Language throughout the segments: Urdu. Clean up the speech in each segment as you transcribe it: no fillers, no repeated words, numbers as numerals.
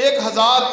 1000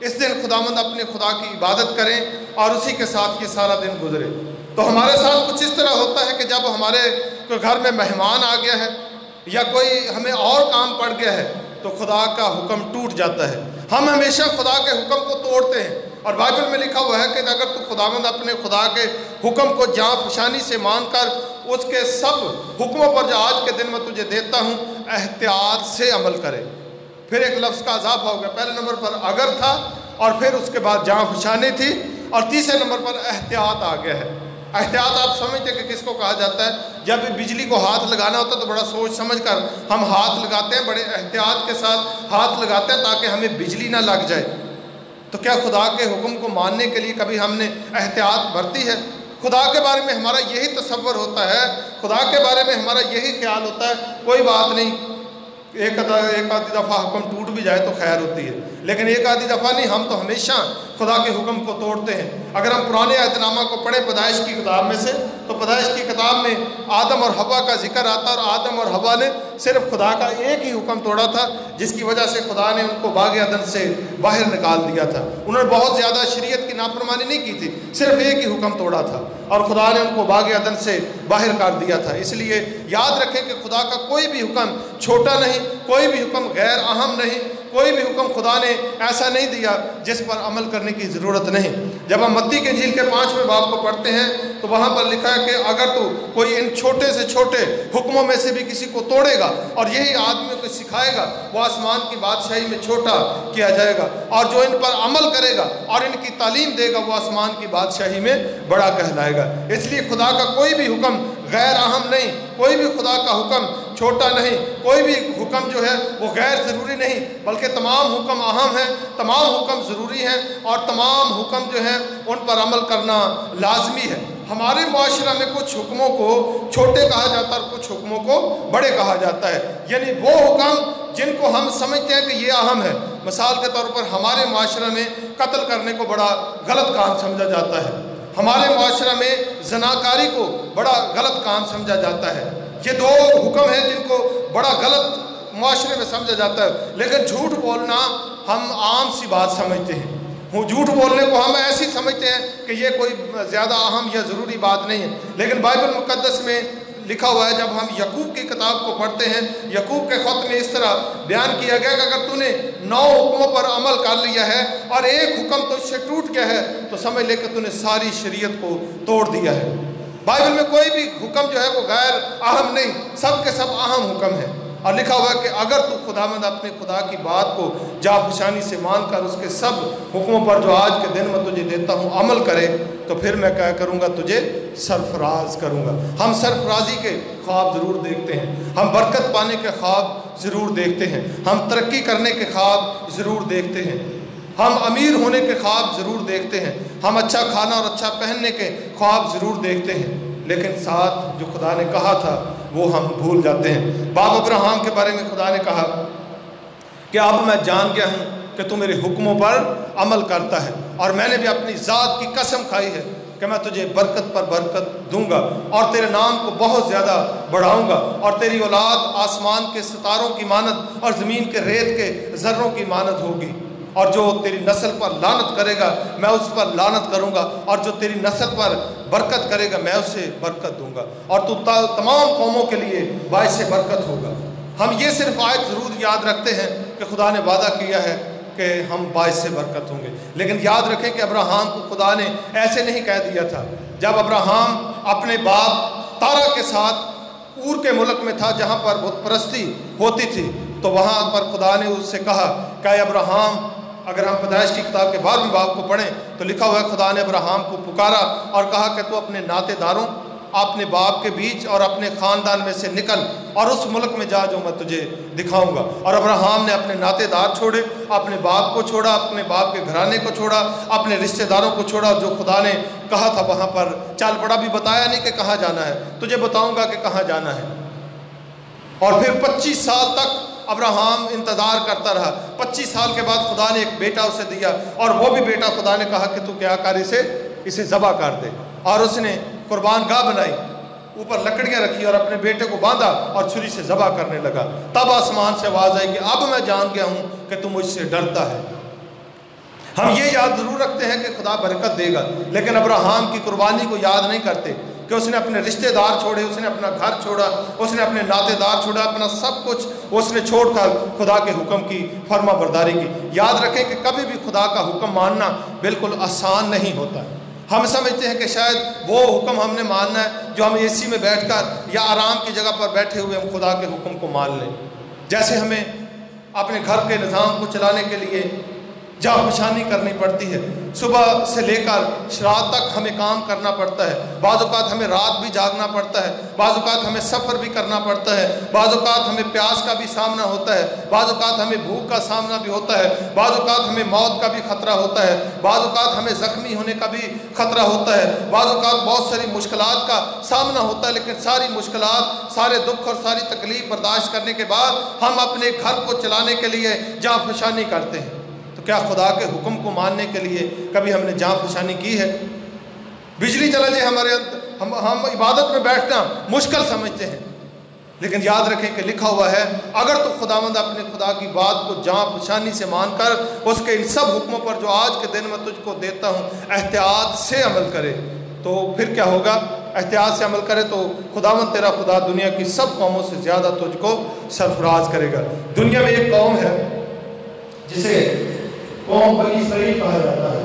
اس دن خداوند اپنے خدا کی عبادت کریں اور اسی کے ساتھ یہ سارا دن گزرے۔ تو ہمارے ساتھ کچھ اس طرح ہوتا ہے کہ جب ہمارے کوئی گھر میں مہمان آ گیا ہے یا کوئی ہمیں اور کام پڑ گیا ہے تو خدا کا حکم ٹوٹ جاتا ہے۔ ہم ہمیشہ خدا کے حکم کو توڑتے ہیں، اور بائبل میں لکھا ہوا ہے کہ اگر تو خداوند اپنے خدا کے حکم کو جاں فشانی سے مان کر اس کے سب حکموں پر جو آج کے دن میں تجھے دیتا ہوں احتیاط سے عمل کرے۔ پھر ایک لفظ کا اضافہ ہو گیا، پہلے نمبر پر اگر تھا اور پھر اس کے بعد جاں فشانی تھی، اور تیسرے نمبر پر احتیاط آ گیا ہے۔ احتیاط آپ سمجھتے ہیں کہ کس کو کہا جاتا ہے؟ جب بجلی کو ہاتھ لگانا ہوتا ہے تو بڑا سوچ سمجھ کر ہم ہاتھ لگاتے ہیں، بڑے احتیاط کے ساتھ ہاتھ لگاتے ہیں تاکہ ہمیں بجلی نہ لگ جائے۔ تو کیا خدا کے حکم کو ماننے کے لیے کبھی ہم نے احتیاط برتی ہے؟ خدا کے بارے میں ہمارا یہی تصور ہوتا ہے، خدا کے بارے میں ہمارا یہی خیال ہوتا ہے کوئی بات نہیں، ایک آدھی دفعہ حکم ٹوٹ بھی جائے تو خیر ہوتی ہے، لیکن ایک آدھی دفعہ نہیں، ہم تو ہمیشہ خدا کے حکم کو توڑتے ہیں۔ اگر ہم پرانے عہد نامہ کو پڑھیں پیدائش کی کتاب میں سے، تو پیدائش کی کتاب میں آدم اور حوا کا ذکر آتا ہے، اور آدم اور حوا نے صرف خدا کا ایک ہی حکم توڑا تھا جس کی وجہ سے خدا نے ان کو باغ عدن سے باہر نکال دیا تھا۔ انہوں نے بہت زیادہ شریعت کی نافرمانی نہیں کی تھی، صرف ایک ہی حکم توڑا تھا اور خدا نے ان کو باغ عدن سے باہر کر دیا تھا۔ اس لیے یاد رکھیں کہ خدا کا کوئی بھی حکم چھوٹا نہیں، کوئی بھی حکم غیر اہم نہیں، کوئی بھی حکم خدا نے ایسا نہیں دیا جس پر عمل کرنے کی ضرورت نہیں۔ جب ہم متی کے انجیل کے 5ویں باب کو پڑھتے ہیں تو وہاں پر لکھا ہے کہ اگر تو کوئی ان چھوٹے سے چھوٹے حکموں میں سے بھی کسی کو توڑے گا اور یہی آدمی کو سکھائے گا، وہ آسمان کی بادشاہی میں چھوٹا کیا جائے گا، اور جو ان پر عمل کرے گا اور ان کی تعلیم دے گا وہ آسمان کی بادشاہی میں بڑا کہلائے گا۔ اس لیے خدا کا کوئی بھی حکم غیر اہم نہیں، کوئی بھی خدا کا حکم چھوٹا نہیں، کوئی بھی حکم جو ہے وہ غیر ضروری نہیں، بلکہ تمام حکم اہم ہیں، تمام حکم ضروری ہیں، اور تمام حکم جو ہیں ان پر عمل کرنا لازمی ہے۔ ہمارے معاشرہ میں کچھ حکموں کو چھوٹے کہا جاتا ہے اور کچھ حکموں کو بڑے کہا جاتا ہے، یعنی وہ حکم جن کو ہم سمجھتے ہیں کہ یہ اہم ہے۔ مثال کے طور پر ہمارے معاشرہ میں قتل کرنے کو بڑا غلط کام سمجھا جاتا ہے، ہمارے معاشرہ میں زناکاری کو بڑا غلط کام سمجھا جاتا ہے۔ یہ دو حکم ہیں جن کو بڑا غلط معاشرے میں سمجھا جاتا ہے، لیکن جھوٹ بولنا ہم عام سی بات سمجھتے ہیں۔ جھوٹ بولنے کو ہم ایسی سمجھتے ہیں کہ یہ کوئی زیادہ اہم یا ضروری بات نہیں ہے، لیکن بائبل مقدس میں لکھا ہوا ہے، جب ہم یعقوب کی کتاب کو پڑھتے ہیں، یعقوب کے خط میں اس طرح بیان کیا گیا کہ اگر تو نے 9 حکموں پر عمل کر لیا ہے اور ایک حکم تجھ سے ٹوٹ گیا ہے تو سمجھ لے کہ تو نے ساری شریعت کو توڑ دیا ہے۔ بائبل میں کوئی بھی حکم جو ہے وہ غیر اہم نہیں، سب کے سب اہم حکم ہے، اور لکھا ہوا ہے کہ اگر تو خداوند اپنے خدا کی بات کو جا فشانی سے مان کر اس کے سب حکموں پر جو آج کے دن میں تجھے دیتا ہوں عمل کرے تو پھر میں کیا کروں گا؟ تجھے سرفراز کروں گا۔ ہم سرفرازی کے خواب ضرور دیکھتے ہیں، ہم برکت پانے کے خواب ضرور دیکھتے ہیں، ہم ترقی کرنے کے خواب ضرور دیکھتے ہیں، ہم امیر ہونے کے خواب ضرور دیکھتے ہیں، ہم اچھا کھانا اور اچھا پہننے کے خواب ضرور دیکھتے ہیں، لیکن ساتھ جو خدا نے کہا تھا وہ ہم بھول جاتے ہیں۔ باپ ابراہیم کے بارے میں خدا نے کہا کہ اب میں جان گیا ہوں کہ تو میرے حکموں پر عمل کرتا ہے، اور میں نے بھی اپنی ذات کی قسم کھائی ہے کہ میں تجھے برکت پر برکت دوں گا اور تیرے نام کو بہت زیادہ بڑھاؤں گا، اور تیری اولاد آسمان کے ستاروں کی مانند اور زمین کے ریت کے ذروں کی مانند ہوگی، اور جو تیری نسل پر لعنت کرے گا میں اس پر لعنت کروں گا، اور جو تیری نسل پر برکت کرے گا میں اسے برکت دوں گا، اور تو تمام قوموں کے لیے باعث برکت ہوگا۔ ہم یہ صرف آیت ضرور یاد رکھتے ہیں کہ خدا نے وعدہ کیا ہے کہ ہم باعث برکت ہوں گے، لیکن یاد رکھیں کہ ابراہیم کو خدا نے ایسے نہیں کہہ دیا تھا۔ جب ابراہیم اپنے باپ تارا کے ساتھ اور کے ملک میں تھا جہاں پر بت پرستی ہوتی تھی، تو وہاں پر خدا نے اس سے کہا کہ اے ابراہیم، اگر ہم پیدائش کی کتاب کے 12ویں باب کو پڑھیں تو لکھا ہوا ہے خدا نے ابراہیم کو پکارا اور کہا کہ تو اپنے ناطے داروں، اپنے باپ کے بیچ اور اپنے خاندان میں سے نکل اور اس ملک میں جا جو میں تجھے دکھاؤں گا۔ اور ابراہیم نے اپنے ناطے دار چھوڑے، اپنے باپ کو چھوڑا، اپنے باپ کے گھرانے کو چھوڑا، اپنے رشتہ داروں کو چھوڑا، جو خدا نے کہا تھا وہاں پر چل پڑا۔ بھی بتایا نہیں کہ کہاں جانا ہے، تجھے بتاؤں گا کہ کہاں جانا ہے۔ اور پھر 25 سال تک ابراہیم انتظار کرتا رہا۔ 25 سال کے بعد خدا نے ایک بیٹا اسے دیا، اور وہ بھی بیٹا خدا نے کہا کہ تو کیا کر، اسے ذبح کر دے، اور اس نے قربان گاہ بنائی، اوپر لکڑیاں رکھی اور اپنے بیٹے کو باندھا اور چھری سے ذبح کرنے لگا۔ تب آسمان سے آواز آئی کہ اب میں جان گیا ہوں کہ تم مجھ سے ڈرتا ہے۔ ہم یہ یاد ضرور رکھتے ہیں کہ خدا برکت دے گا، لیکن ابراہیم کی قربانی کو یاد نہیں کرتے کہ اس نے اپنے رشتہ دار چھوڑے، اس نے اپنا گھر چھوڑا، اس نے اپنے ناطے دار چھوڑا، اپنا سب کچھ اس نے چھوڑ کر خدا کے حکم کی فرما برداری کی۔ یاد رکھیں کہ کبھی بھی خدا کا حکم ماننا بالکل آسان نہیں ہوتا۔ ہم سمجھتے ہیں کہ شاید وہ حکم ہم نے ماننا ہے جو ہم اے سی میں بیٹھ کر یا آرام کی جگہ پر بیٹھے ہوئے ہم خدا کے حکم کو مان لیں۔ جیسے ہمیں اپنے گھر کے نظام کو چلانے کے لیے جانفشانی کرنی پڑتی ہے، صبح سے لے کر رات تک ہمیں کام کرنا پڑتا ہے، بعض اوقات ہمیں رات بھی جاگنا پڑتا ہے، بعض اوقات ہمیں سفر بھی کرنا پڑتا ہے، بعض اوقات ہمیں پیاس کا بھی سامنا ہوتا ہے، بعض اوقات ہمیں بھوک کا سامنا بھی ہوتا ہے، بعض اوقات ہمیں موت کا بھی خطرہ ہوتا ہے، بعض اوقات ہمیں زخمی ہونے کا بھی خطرہ ہوتا ہے، بعض اوقات بہت ساری مشکلات کا سامنا ہوتا ہے، لیکن ساری مشکلات، سارے دکھ اور ساری تکلیف برداشت کرنے کے بعد ہم اپنے گھر کو چلانے کے لیے جانفشانی کرتے ہیں۔ کیا خدا کے حکم کو ماننے کے لیے کبھی ہم نے جانفشانی کی ہے؟ بجلی چلا جائے ہمارے ہم عبادت میں بیٹھنا مشکل سمجھتے ہیں، لیکن یاد رکھیں کہ لکھا ہوا ہے اگر تو خداوند اپنے خدا کی بات کو جانفشانی سے مان کر اس کے ان سب حکموں پر جو آج کے دن میں تجھ کو دیتا ہوں احتیاط سے عمل کرے تو پھر کیا ہوگا؟ احتیاط سے عمل کرے تو خداوند تیرا خدا دنیا کی سب قوموں سے زیادہ تجھ کو سرفراز کرے گا۔ دنیا میں ایک قوم ہے جسے قوم بنی اسرائیل کہا جاتا ہے،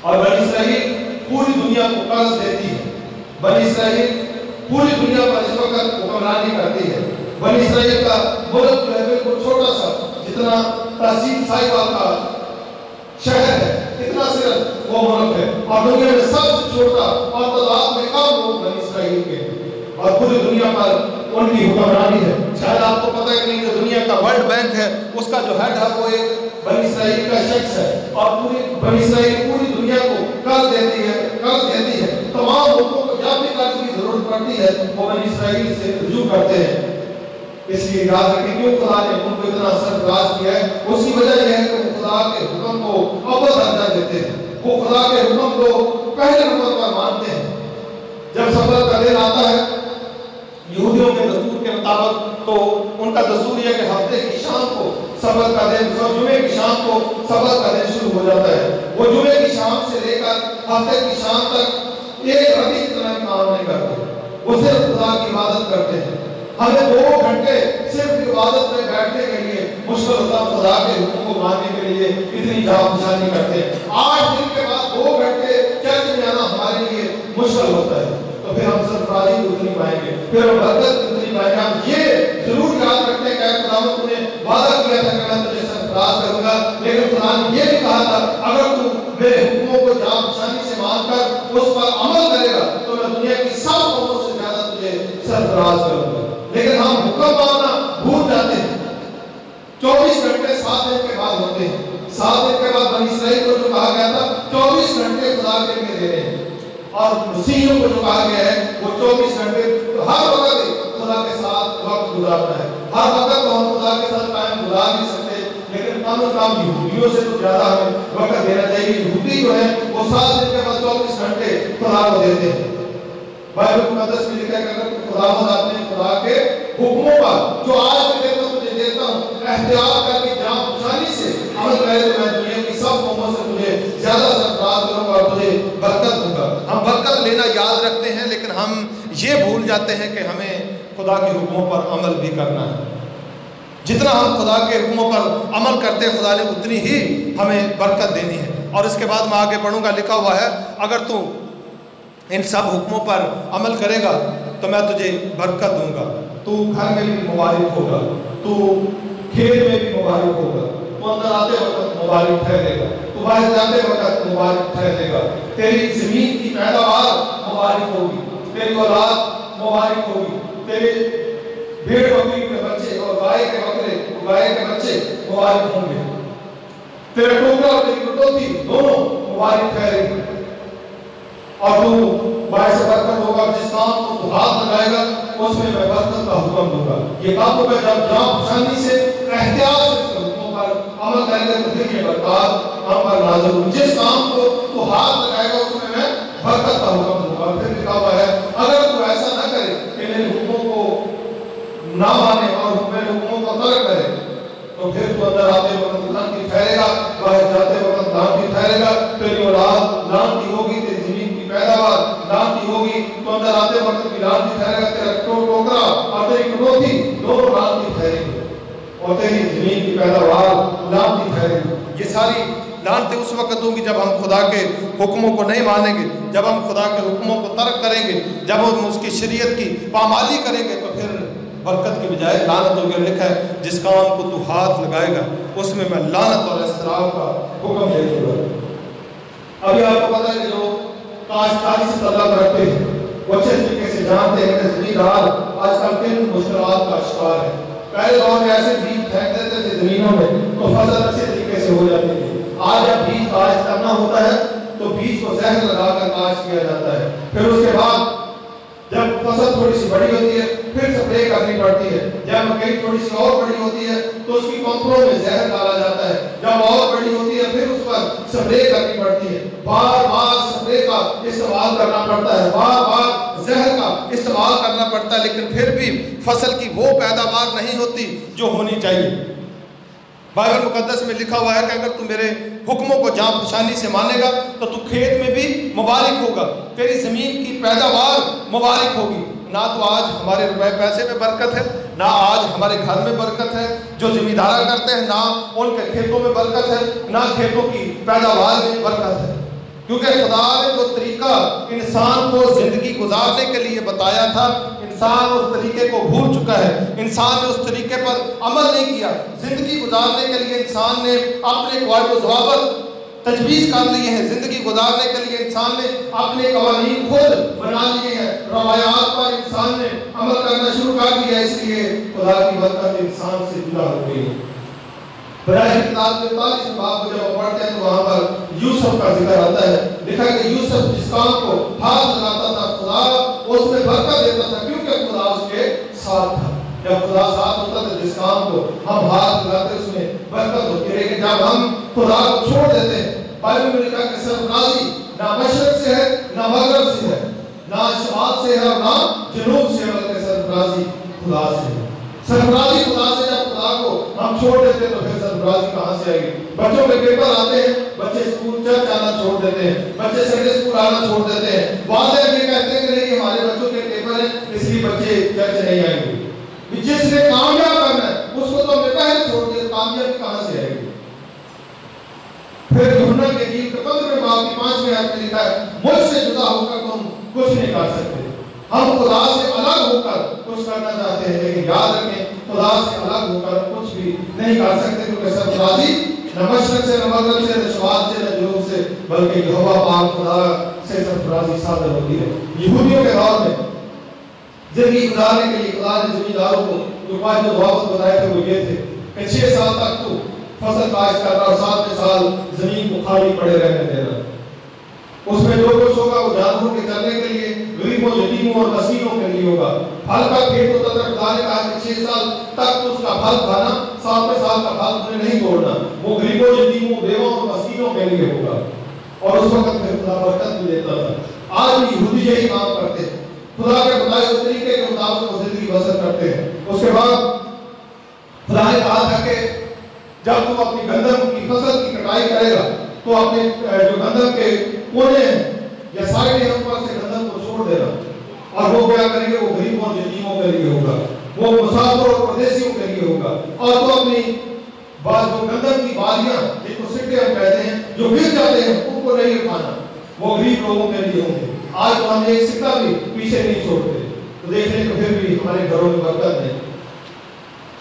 اور بنی اسرائیل پوری دنیا کو قرض دیتی ہے۔ بنی اسرائیل پوری دنیا پر اس وقت حکمرانی کرتی ہے۔ بنی اسرائیل کا ملک جو ہے بالکل چھوٹا سا، جتنا تہذیب صاحبہ کا شہر ہے اتنا صرف وہ ملک ہے، اور دنیا میں سب سے چھوٹا اور تعداد میں کم لوگ بنی اسرائیل کے، اور پوری دنیا پر ان کی حکمرانی ہے۔ شاید آپ کو پتہ ہے کہ نہیں جو دنیا کا ورلڈ بینک ہے اس کا جو ہیڈ ہے وہ ایک بنی اسرائیل کا شخص ہے، اور پوری بنی اسرائیل پوری دنیا کو قرض دیتی ہے۔ تمام لوگوں کو جب بھی قرض کی ضرورت پڑتی ہے وہ بنی اسرائیل سے رجوع کرتے ہیں۔ اس لیے یاد رکھیں کیوں خدا نے ان کو اتنا سرفراز کیا ہے، اس کی وجہ یہ ہے کہ وہ خدا کے حکم کو اول درجہ دیتے ہیں، وہ خدا کے حکم کو پہلے نمبر پر مانتے ہیں۔ جب سبت کا دن آتا ہے یہودیوں کے دستور کے مطابق تو ان کا دستور یہ ہے کہ ہفتے کی شام کو سبت کا دن، جمعے کی شام کو سبت کا دن شروع ہو جاتا ہے۔ وہ جمعے کی شام سے لے کر ہفتے کی شام تک ایک ربی کی طرح کام نہیں کرتے، وہ صرف خدا کی عبادت کرتے ہیں۔ ہمیں 2 گھنٹے صرف عبادت میں بیٹھنے کے لیے مشکل ہوتا، خدا کے حکم کو ماننے کے لیے اتنی جانفشانی کرتے ہیں۔ 8 دن کے بعد 2 گھنٹے چرچ میں آنا ہمارے لیے مشکل ہوتا ہے، تو پھر ہم سرفرازی اتنی پائیں گے، پھر ہم برکت اتنی پائیں گے۔ ہم یہ ضرور یاد رکھتے ہیں کہ خداوند نے وعدہ کیا تھا کہ میں تجھے سرفراز کروں گا، لیکن خدا نے یہ بھی کہا تھا اگر تو میرے حکموں کو جانفشانی سے مان کر اس پر عمل کرے گا تو میں دنیا کی سب قوموں سے زیادہ تجھے سرفراز کروں گا۔ لیکن ہم حکم ماننا بھول جاتے ہیں۔ 24 گھنٹے 7 دن کے بعد ہوتے ہیں، 7 دن کے بعد بنی اسرائیل کو جو کہا گیا تھا 24 گھنٹے خدا کے لیے دے رہے ہیں، اور مسیحیوں کو جو کہا گیا ہے وہ 24 گھنٹے ہر وقت خدا کے ساتھ وقت گزارنا ہے۔ ہر وقت تو ہم خدا کے ساتھ ٹائم گزار نہیں سکتے، لیکن کم از کم یہودیوں سے تو زیادہ ہمیں وقت دینا چاہیے۔ یہودی جو ہے وہ 7 دن کے بعد 24 گھنٹے خدا کو دیتے ہیں۔ بائبل مقدس میں لکھا ہے کہ اگر خداوند اپنے خدا کے حکموں پر جو آج کے دن میں تجھے دیتا ہوں احتیاط کر کے جانفشانی سے عمل کرے تو میں دنیا کی سب قوموں سے تجھے زیادہ سرفراز کروں گا اور تجھے برکت دوں گا۔ ہم برکت لینا یاد رکھتے ہیں، لیکن ہم یہ بھول جاتے ہیں کہ ہمیں خدا کے حکموں پر عمل بھی کرنا ہے۔ جتنا ہم خدا کے حکموں پر عمل کرتے ہیں خدا نے اتنی ہی ہمیں برکت دینی ہے۔ اور اس کے بعد میں آگے پڑھوں گا، لکھا ہوا ہے اگر تو ان سب حکموں پر عمل کرے گا تو میں تجھے برکت دوں گا، تو گھر میں بھی مبارک ہوگا، تو کھیت میں بھی مبارک ہوگا، تو اندر آتے وقت مبارک ٹھہرے گا، تو باہر جاتے وقت مبارک ٹھہرے گا، تیری زمین کی پیداوار مبارک ہوگی، تیری اولاد مبارک ہوگی، تیرے بھیڑ بکری کے بچے اور گائے کے بچے مبارک ہوں گے، تیرے ٹوکرا اور تیری کٹوتی دونوں مبارک ٹھہرے گی، اور تو باعث برکت ہوگا۔ جس کام کو تو ہاتھ لگائے گا اس میں برکت کا حکم دوں گا۔ یہ کاموں پہ جب جانفشانی سے احتیاط سے اس حکموں پر عمل کریں گے تو پھر یہ برکات ہم پر نازل ہوگی۔ جس کام کو تو ہاتھ لگائے گا اس میں برکت کا حکم دوں گا۔ پھر لکھا ہوا ہے اگر تو ایسا نہ کرے کہ میرے حکموں کو نہ مانے اور میرے حکموں کو ترک کرے تو پھر تو اندر آتے وقت دھن کی ٹھہرے گا، باہر جاتے وقت ٹھہرے گی۔ یہ ساری لعنتیں اس وقت ہوں گی جب ہم خدا کے حکموں کو نہیں مانیں گے، جب ہم خدا کے حکموں کو ترک کریں گے، جب ہم اس کی شریعت کی پامالی کریں گے، تو پھر برکت کی بجائے لعنت ہو گیا۔ لکھا ہے جس کام کو تو ہاتھ لگائے گا اس میں میں لعنت اور اضطراب کا حکم دے دوں گا۔ ابھی آپ کو پتہ ہے کہ جو کاشتکاری سے تعلق رکھتے ہیں وہ اچھے طریقے سے جانتے ہیں کہ زمیندار آج کل کن مشکلات کا شکار ہے۔ پہلے دور میں ایسے بیج پھینک دیتے تھے زمینوں میں تو فصل اچھے طریقے سے ہو جاتی تھی۔ آج جب بیج کاشت کرنا ہوتا ہے تو بیج کو زہر لگا کر کاشت کیا جاتا ہے، پھر اس کے بعد جب فصل تھوڑی سی بڑی ہوتی ہے پھر سپرے کرنی پڑتی ہے، جب مکئی تھوڑی سی اور بڑی ہوتی ہے تو اس کی پمپوں میں زہر ڈالا جاتا ہے، جب اور بڑی ہوتی ہے پھر اس پر سپرے کرنی پڑتی ہے، بار بار سپرے کا استعمال کرنا پڑتا ہے، بار بار زہر کا استعمال کرنا پڑتا ہے، لیکن پھر بھی فصل کی وہ پیداوار نہیں ہوتی جو ہونی چاہیے۔ بائبل مقدس میں لکھا ہوا ہے کہ اگر تم میرے حکموں کو جاں پہچانی سے مانے گا تو تو کھیت میں بھی مبارک ہوگا، تیری زمین کی پیداوار مبارک ہوگی۔ نہ تو آج ہمارے روپے پیسے میں برکت ہے، نہ آج ہمارے گھر میں برکت ہے، جو زمیندارہ کرتے ہیں نہ ان کے کھیتوں میں برکت ہے، نہ کھیتوں کی پیداوار میں برکت ہے، کیونکہ خدا نے جو طریقہ انسان کو زندگی گزارنے کے لیے بتایا تھا انسان اس طریقے کو بھول چکا ہے، انسان نے اس طریقے پر عمل نہیں کیا۔ زندگی گزارنے کے لیے انسان نے اپنے قواعد و ضوابط تجویز کر لیے ہیں، زندگی گزارنے کے لیے انسان نے اپنے قوانین خود بنا لیے ہیں، روایات پر انسان نے عمل کرنا شروع کر دیا، اس لیے خدا کی برکت انسان سے جدا ہو گئی۔ براہ کتاب کے 45 باب کو جب پڑھتے ہیں تو وہاں پر یوسف کا ذکر آتا ہے، لکھا ہے کہ یوسف جس کام کو ہاتھ لگاتا تھا خدا اس میں برکت دیتا تھا، کیونکہ خدا اس کے ساتھ تھا۔ جب خدا ساتھ ہوتا تھا جس کام کو ہم ہاتھ لگاتے اس میں برکت ہوتی ہے، لیکن جب ہم خدا کو چھوڑ دیتے ہیں، بائبل میں لکھا کہ سرفرازی نہ مشرق سے ہے نہ مغرب سے ہے، نہ شمال سے ہے اور نہ جنوب سے، بلکہ سرفرازی خدا سے ہے۔ سرفرازی خدا سے جب خدا کو ہم چھوڑ دیتے ہیں تو پھر سرفرازی کہاں سے آئے گی؟ بچوں کے پیپر آتے ہیں، بچے اسکول چرچ آنا چھوڑ دیتے ہیں، بچے سنڈے اسکول آنا چھوڑ دیتے ہیں، والدین یہ کہتے ہیں کہ نہیں ہمارے بچوں کے پیپر ہیں اس لیے بچے چرچ نہیں آئیں گے۔ جس نے کامیاب کرنا ہے اس کو تو ہم نے پہلے چھوڑ دیا، کامیابی کہاں سے آئے گی؟ پھر یوحنا کے انجیل کے 15 باب کی 5ویں آیت میں لکھا ہے مجھ سے جدا ہو کر تم کچھ نہیں کر سکتے۔ ہم خدا سے الگ ہو کر کچھ کرنا چاہتے ہیں، لیکن یاد رکھیں خدا سے الگ ہو کر کچھ بھی نہیں کر سکتے، کیونکہ سرفرازی نہ مشرق سے نہ مغرب سے نہ شمال سے نہ جنوب سے، بلکہ یہوہ پاک خدا سے سرفرازی صادر ہوتی ہے۔ یہودیوں کے دور میں زندگی گزارنے کے لیے خدا نے زمینداروں کو جو قواعد و ضوابط بتائے تھے وہ یہ تھے کہ 6 سال تک تو فصل کاشت کرنا اور 7ویں سال زمین کو خالی پڑے رہنے دینا، اس میں جو کچھ ہوگا وہ جانوروں کے چرنے کے لیے، غریبوں یتیموں اور مسکینوں کے لیے ہوگا۔ پھل کا کھیت ہوتا تھا، خدا نے کہا کہ 6 سال تک اس کا پھل کھانا، 7ویں سال کا پھل تمہیں نہیں توڑنا، وہ غریبوں یتیموں بیووں اور مسکینوں کے لیے ہوگا، اور اس وقت میں خدا برکت بھی دیتا تھا۔ آج بھی یہودی یہی کام کرتے ہیں، خدا کے بتائے ہوئے طریقے کے مطابق وہ زندگی بسر کرتے ہیں۔ اس کے بعد خدا نے کہا تھا کہ جب تم اپنی گندم کی فصل کی کٹائی کرے گا تو اپنے جو گندم کے کونے ہیں یا سائڈ ہیں اوپر سے گندم کو چھوڑ دینا، اور وہ کیا کریں گے؟ وہ غریبوں اور یتیموں کے لیے ہوگا، وہ مسافروں اور پردیسیوں کے لیے ہوگا، اور تو اپنی جو گندم کی بالیاں جن کو سکے ہم کہتے ہیں جو گر جاتے ہیں ان کو نہیں اٹھانا، وہ غریب لوگوں کے لیے ہوں گے۔ آج تو ہم ایک سکہ بھی پیچھے نہیں چھوڑتے، تو دیکھ لیں تو پھر بھی ہمارے گھروں میں برکت نہیں۔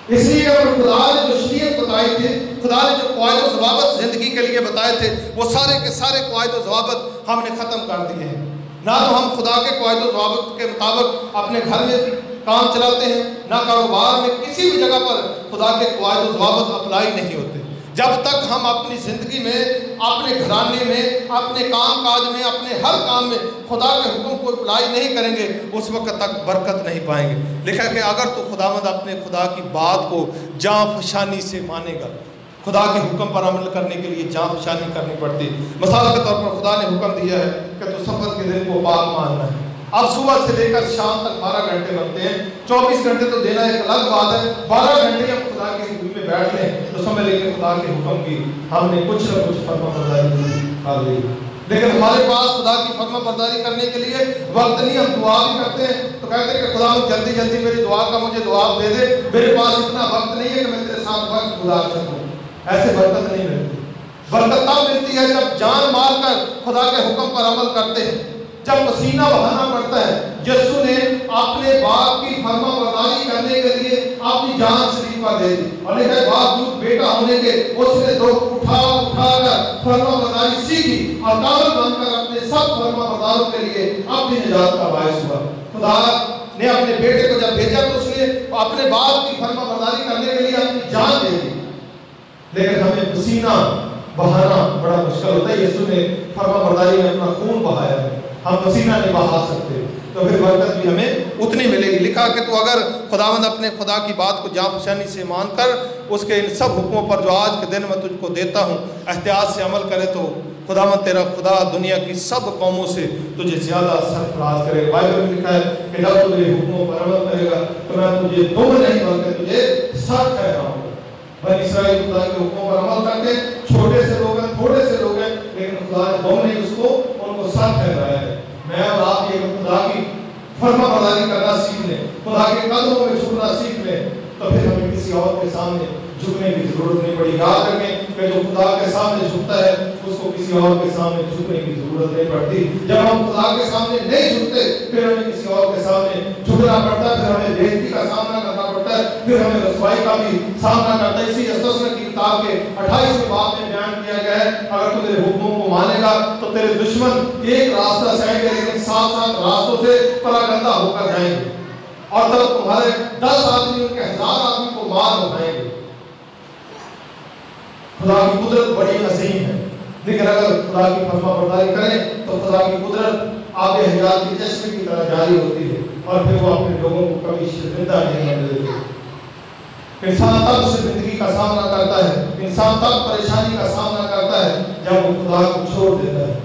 اس لیے اگر خدا نے جو شریعت بتائی تھی، خدا نے جو قواعد و ضوابط زندگی کے لیے بتائے تھے، وہ سارے کے سارے قواعد و ضوابط ہم نے ختم کر دیے ہیں۔ نہ تو ہم خدا کے قواعد و ضوابط کے مطابق اپنے گھر میں کام چلاتے ہیں، نہ کاروبار میں کسی بھی جگہ پر خدا کے قواعد و ضوابط اپلائی نہیں ہوتے۔ جب تک ہم اپنی زندگی میں، اپنے گھرانے میں، اپنے کام کاج میں، اپنے ہر کام میں خدا کے حکم کو اپلائی نہیں کریں گے اس وقت تک برکت نہیں پائیں گے۔ لکھا ہے کہ اگر تو خداوند اپنے خدا کی بات کو جاں فشانی سے مانے گا، خدا کے حکم پر عمل کرنے کے لیے جاں فشانی کرنی پڑتی۔ مثال کے طور پر خدا نے حکم دیا ہے کہ تو سبت کے دن کو پاک ماننا ہے۔ اب صبح سے لے کر شام تک 12 گھنٹے بنتے ہیں، 24 گھنٹے تو دینا ایک الگ بات ہے، 12 گھنٹے ہم خدا کی حکم میں بیٹھ لیں تو سمجھ لیں کہ خدا کے حکم کی ہم نے کچھ نہ کچھ فرما برداری کر لی۔ لیکن ہمارے پاس خدا کی فرما برداری کرنے کے لیے وقت نہیں، ہم دعا بھی کرتے ہیں تو کہتے ہیں کہ خدا جلدی جلدی میری دعا کا مجھے جواب دے دے، میرے پاس اتنا وقت نہیں ہے کہ میں تیرے ساتھ وقت گزار سکوں۔ ایسے برکت نہیں ملتی۔ برکت تب ملتی ہے جب جان مار کر خدا کے حکم پر عمل کرتے ہیں، جب پسینہ بہانا پڑتا ہے۔ یسوع نے اپنے باپ کی فرما برداری کرنے کے لیے اپنی جان شریفہ دے دی، اور لیکن باوجود بیٹا ہونے کے اس نے دو اٹھا کر فرما برداری سیکھی اور کامل بن کر اپنے سب فرما برداروں کے لیے اپنی نجات کا باعث ہوا۔ خدا نے اپنے بیٹے کو جب بھیجا تو اس نے اپنے باپ کی فرما برداری کرنے کے لیے اپنی جان دے دی، لیکن ہمیں پسینہ بہانا بڑا مشکل ہوتا ہے۔ یسوع نے فرما برداری میں اپنا خون بہایا ہے، ہم پسینہ نہیں بہا سکتے، تو پھر برکت بھی ہمیں اتنی ملے گی۔ لکھا کہ تو اگر خداوند اپنے خدا کی بات کو جاں فشانی سے مان کر اس کے ان سب حکموں پر جو آج کے دن میں تجھ کو دیتا ہوں احتیاط سے عمل کرے تو خداوند تیرا خدا دنیا کی سب قوموں سے تجھے زیادہ سرفراز کرے گا۔ بائبل میں لکھا ہے کہ جب تو میرے حکموں پر عمل کرے گا تو میں تجھے دم نہیں بلکہ تجھے سر ٹھہراؤں گا۔ بنی اسرائیل خدا کے حکموں پر عمل کرتے، چھوٹے سے لوگ ہیں، تھوڑے سے لوگ ہیں، لیکن خدا نے دم نہیں اس کو ان کو سر ٹھہرایا ہے۔ میں اور آپ یہ خدا کی فرما برداری کرنا سیکھ لیں، خدا کے قدموں میں جھکنا سیکھ لیں، تو پھر ہمیں کسی اور کے سامنے جھکنے کی ضرورت نہیں پڑی۔ یاد رکھیں کہ جو خدا کے سامنے جھکتا ہے اس کو کسی اور کے سامنے جھکنے کی ضرورت نہیں پڑتی۔ جب ہم خدا کے سامنے نہیں جھکتے پھر ہمیں کسی اور کے سامنے جھکنا پڑتا ہے، پھر ہمیں بےزتی کا سامنا کرنا پڑتا ہے، پھر ہمیں رسوائی کا بھی سامنا کرتا ہے۔ اسی استثنا کی کتاب کے 28ویں باب میں بیان کیا گیا ہے اگر تو میرے حکموں کو مانے گا تو تیرے دشمن ایک راستہ سہیں گے لیکن 7 راستوں سے پراگندہ ہو کر جائیں گے، اور تب تمہارے 10 آدمی ان کے 1000 آدمی کو مار اٹھائیں گے۔ خدا کی قدرت بڑی عظیم ہے، لیکن اگر خدا کی فرما برداری کریں تو خدا کی قدرت آب حیات کے چشمے کی طرح جاری ہوتی ہے، اور پھر وہ اپنے لوگوں کو کبھی شرمندہ نہیں ہونے دیتے۔ انسان تب شرمندگی کا سامنا کرتا ہے، انسان تب پریشانی کا سامنا کرتا ہے جب وہ خدا کو چھوڑ دیتا ہے۔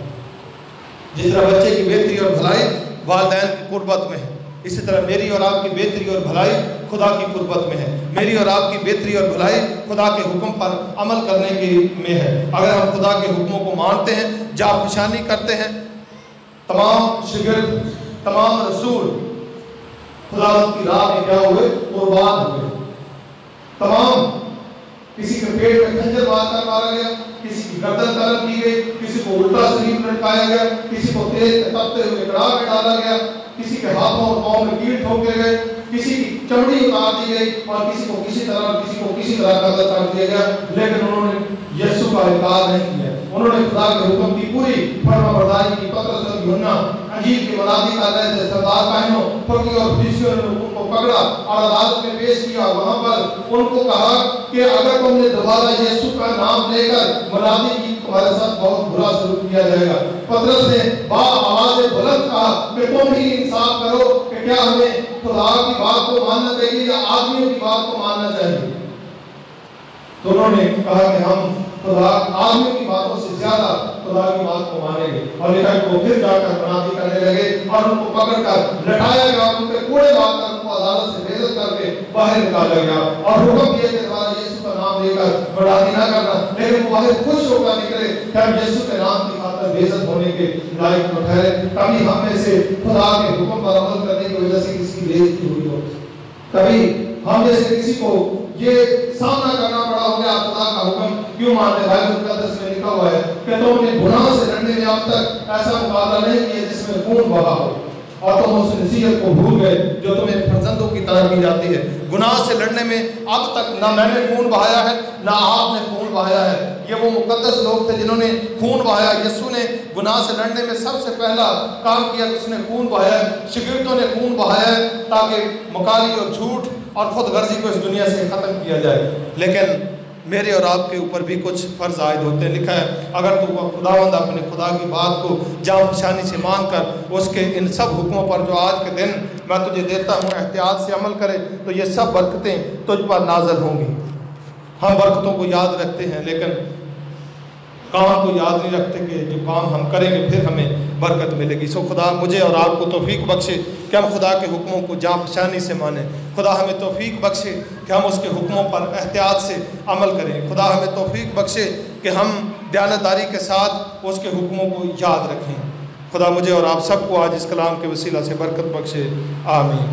جس طرح بچے کی بہتری اور بھلائی والدین کی قربت میں ہے، اسی طرح میری اور آپ کی بہتری اور بھلائی خدا کی قربت میں ہے۔ میری اور آپ کی بہتری اور بھلائی خدا کے حکم پر عمل کرنے کی میں ہے۔ اگر ہم خدا کے حکموں کو مانتے ہیں، جافشانی کرتے ہیں، تمام شاگرد، تمام رسول خدا کی راہ میں کیا ہوئے؟ قربان ہوئے۔ تمام کسی کے پیٹ میں خنجر مار کر مارا گیا، کسی کی گردن قلم کی گئی، کسی کو الٹا سلیم لٹکایا گیا، کسی کو تیز تپتے ہوئے کڑاہ میں ڈالا گیا، کسی کے ہاتھوں اور پاؤں میں کیل ٹھوکے گئے، کسی کی چمڑی اتار دی گئی، اور کسی کو کسی طرح قتل کر دیا گیا، لیکن انہوں نے یسوع کا انکار نہیں کیا۔ انہوں نے خدا کے حکم کی پوری فرما برداری کی۔ پترس اور یوحنا انجیل کی منادی کر رہے تھے، سردار کاہنوں، فقیوں اور فریسیوں نے ان کو پکڑا اور عدالت میں پیش کیا، اور وہاں پر ان کو کہا کہ اگر تم نے دوبارہ یسوع کا نام لے کر منادی کی تمہارے ساتھ بہت برا سلوک کیا جائے گا۔ پترس نے آواز بلند کہا کہ تم ہی انصاف کرو کہ کیا ہمیں خدا کی بات کو ماننا چاہیے یا آدمیوں کی بات کو ماننا چاہیے؟ تو انہوں نے کہا کہ ہم خدا آدمیوں کی باتوں سے زیادہ خدا کی بات کو مانیں گے، اور لکھا کہ وہ پھر جا کر منادی کرنے لگے اور ان کو پکڑ کر لٹایا گیا اور ان پہ کوڑے مار کر ان کو عدالت سے بےعزت کر کے باہر نکالا گیا، اور حکم دیا کہ دوبارہ یسوع کا نام لے کر منادی نہ کرنا۔ لیکن وہ باہر خوش ہو کر نکلے کہ ہم یسوع کے نام کی خاطر بےعزت ہونے کے لائق نہ ٹھہرے۔ کبھی ہم میں سے خدا کے حکم پر عمل کرنے کی وجہ سے کسی کی بےعزتی ہوئی ہو، کبھی ہم جیسے کسی کو یہ سامنا کرنا پڑا ہو گیا خدا کا حکم کیوں مانتے؟ بائبل مقدس میں لکھا ہوا ہے کہ تم نے گناہ سے لڑنے میں اب تک ایسا مقابلہ نہیں کیا جس میں خون بہا ہو، اور تم اس نصیحت کو بھول گئے جو تمہیں فرزندوں کی طرح کی جاتی ہے۔ گناہ سے لڑنے میں اب تک نہ میں نے خون بہایا ہے نہ آپ نے خون بہایا ہے۔ یہ وہ مقدس لوگ تھے جنہوں نے خون بہایا۔ یسوع نے گناہ سے لڑنے میں سب سے پہلا کام کیا کہ اس نے خون بہایا ہے۔ شاگردوں نے خون بہایا ہے تاکہ مکاری اور جھوٹ اور خود غرضی کو اس دنیا سے ختم کیا جائے۔ لیکن میرے اور آپ کے اوپر بھی کچھ فرض عائد ہوتے ہیں۔ لکھا ہے اگر تو خداوند اپنے خدا کی بات کو جاں فشانی سے مان کر اس کے ان سب حکموں پر جو آج کے دن میں تجھے دیتا ہوں احتیاط سے عمل کرے تو یہ سب برکتیں تجھ پر نازل ہوں گی۔ ہم برکتوں کو یاد رکھتے ہیں لیکن کام کو یاد نہیں رکھتے کہ جو کام ہم کریں گے پھر ہمیں برکت ملے گی۔ سو خدا مجھے اور آپ کو توفیق بخشے کہ ہم خدا کے حکموں کو جاں فشانی سے مانیں۔ خدا ہمیں توفیق بخشے کہ ہم اس کے حکموں پر احتیاط سے عمل کریں۔ خدا ہمیں توفیق بخشے کہ ہم دیانتداری کے ساتھ اس کے حکموں کو یاد رکھیں۔ خدا مجھے اور آپ سب کو آج اس کلام کے وسیلہ سے برکت بخشے، آمین۔